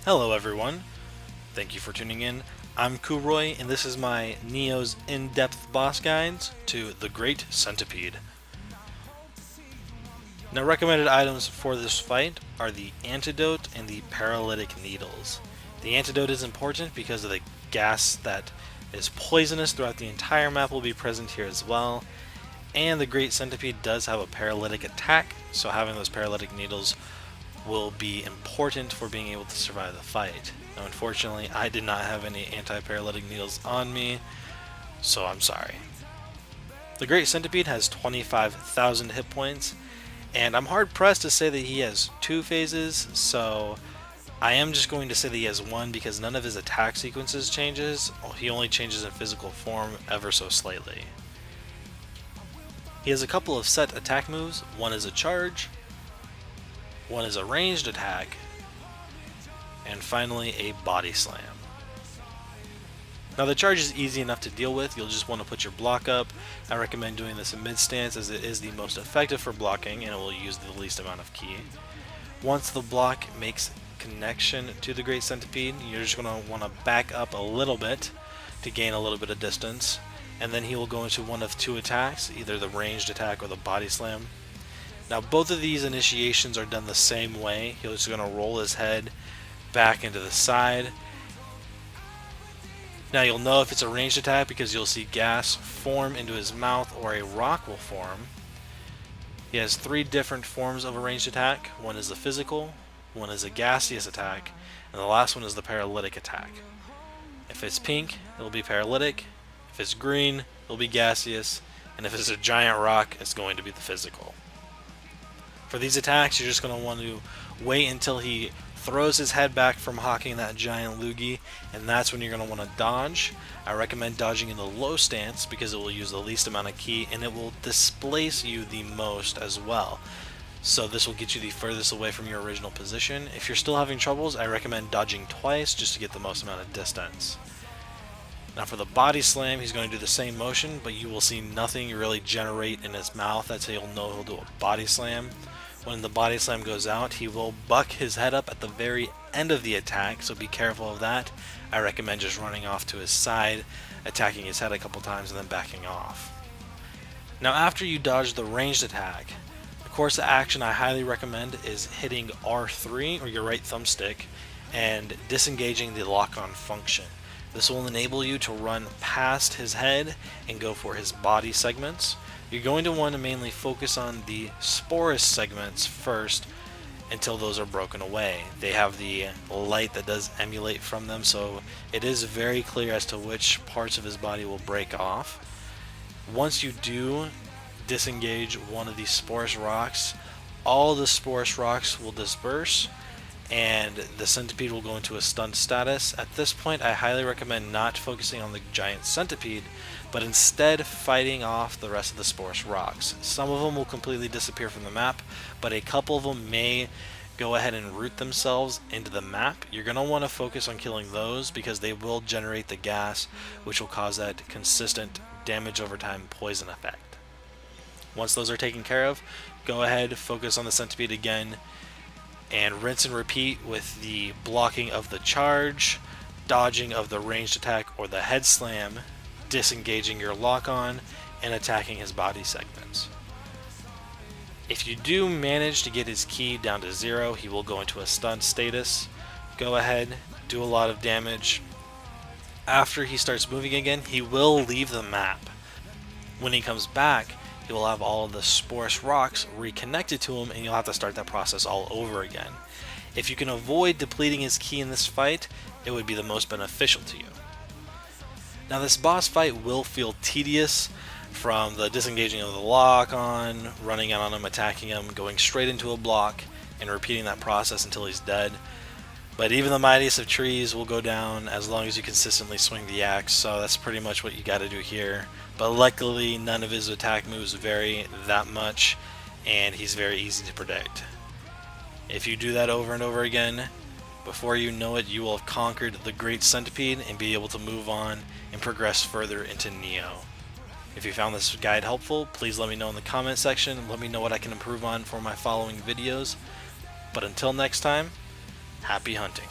Hello everyone, thank you for tuning in. I'm Kuroy and this is my Nioh's in-depth boss guides to the Great Centipede. Now recommended items for this fight are the antidote and the paralytic needles. The antidote is important because of the gas that is poisonous throughout the entire map will be present here as well. And the Great Centipede does have a paralytic attack, so having those paralytic needles will be important for being able to survive the fight. Now unfortunately I did not have any anti-paralytic needles on me, so I'm sorry. The Great Centipede has 25,000 hit points, and I'm hard pressed to say that he has two phases, so I am just going to say that he has one because none of his attack sequences changes. He only changes in physical form ever so slightly. He has a couple of set attack moves. One is a charge, one is a ranged attack, and finally a body slam. Now the charge is easy enough to deal with. You'll just want to put your block up. I recommend doing this in mid stance as it is the most effective for blocking and it will use the least amount of ki. Once the block makes connection to the Great Centipede, you're just going to want to back up a little bit to gain a little bit of distance, and then he will go into one of two attacks, either the ranged attack or the body slam. Now both of these initiations are done the same way. He's just going to roll his head back into the side. Now you'll know if it's a ranged attack because you'll see gas form into his mouth or a rock will form. He has three different forms of a ranged attack. One is the physical, one is a gaseous attack, and the last one is the paralytic attack. If it's pink, it'll be paralytic. If it's green, it'll be gaseous. And if it's a giant rock, it's going to be the physical. For these attacks, you're just going to want to wait until he throws his head back from hawking that giant loogie, and that's when you're going to want to dodge. I recommend dodging in the low stance because it will use the least amount of ki and it will displace you the most as well. So this will get you the furthest away from your original position. If you're still having troubles, I recommend dodging twice just to get the most amount of distance. Now for the body slam, he's going to do the same motion, but you will see nothing really generate in his mouth. That's how you'll know he'll do a body slam. When the body slam goes out, he will buck his head up at the very end of the attack, so be careful of that. I recommend just running off to his side, attacking his head a couple times, and then backing off. Now after you dodge the ranged attack, the course of action I highly recommend is hitting R3 or your right thumbstick and disengaging the lock-on function. This will enable you to run past his head and go for his body segments. You're going to want to mainly focus on the sporus segments first until those are broken away. They have the light that does emulate from them, so it is very clear as to which parts of his body will break off. Once you do disengage one of these sporus rocks, all the sporus rocks will disperse and the centipede will go into a stunned status. At this point, I highly recommend not focusing on the giant centipede, but instead fighting off the rest of the sporus rocks. Some of them will completely disappear from the map, but a couple of them may go ahead and root themselves into the map. You're going to want to focus on killing those because they will generate the gas, which will cause that consistent damage over time poison effect. Once those are taken care of, go ahead, focus on the centipede again, and rinse and repeat with the blocking of the charge, dodging of the ranged attack or the head slam, disengaging your lock-on, and attacking his body segments. If you do manage to get his ki down to 0, he will go into a stunned status. Go ahead, do a lot of damage. After he starts moving again, he will leave the map. When he comes back, he will have all of the sporus rocks reconnected to him, and you'll have to start that process all over again. If you can avoid depleting his ki in this fight, it would be the most beneficial to you. Now this boss fight will feel tedious, from the disengaging of the lock-on, running out on him, attacking him, going straight into a block, and repeating that process until he's dead. But even the mightiest of trees will go down as long as you consistently swing the axe, so that's pretty much what you gotta do here. But luckily none of his attack moves vary that much, and he's very easy to predict. If you do that over and over again, before you know it, you will have conquered the Great Centipede and be able to move on and progress further into Nioh. If you found this guide helpful, please let me know in the comment section and let me know what I can improve on for my following videos. But until next time, happy hunting.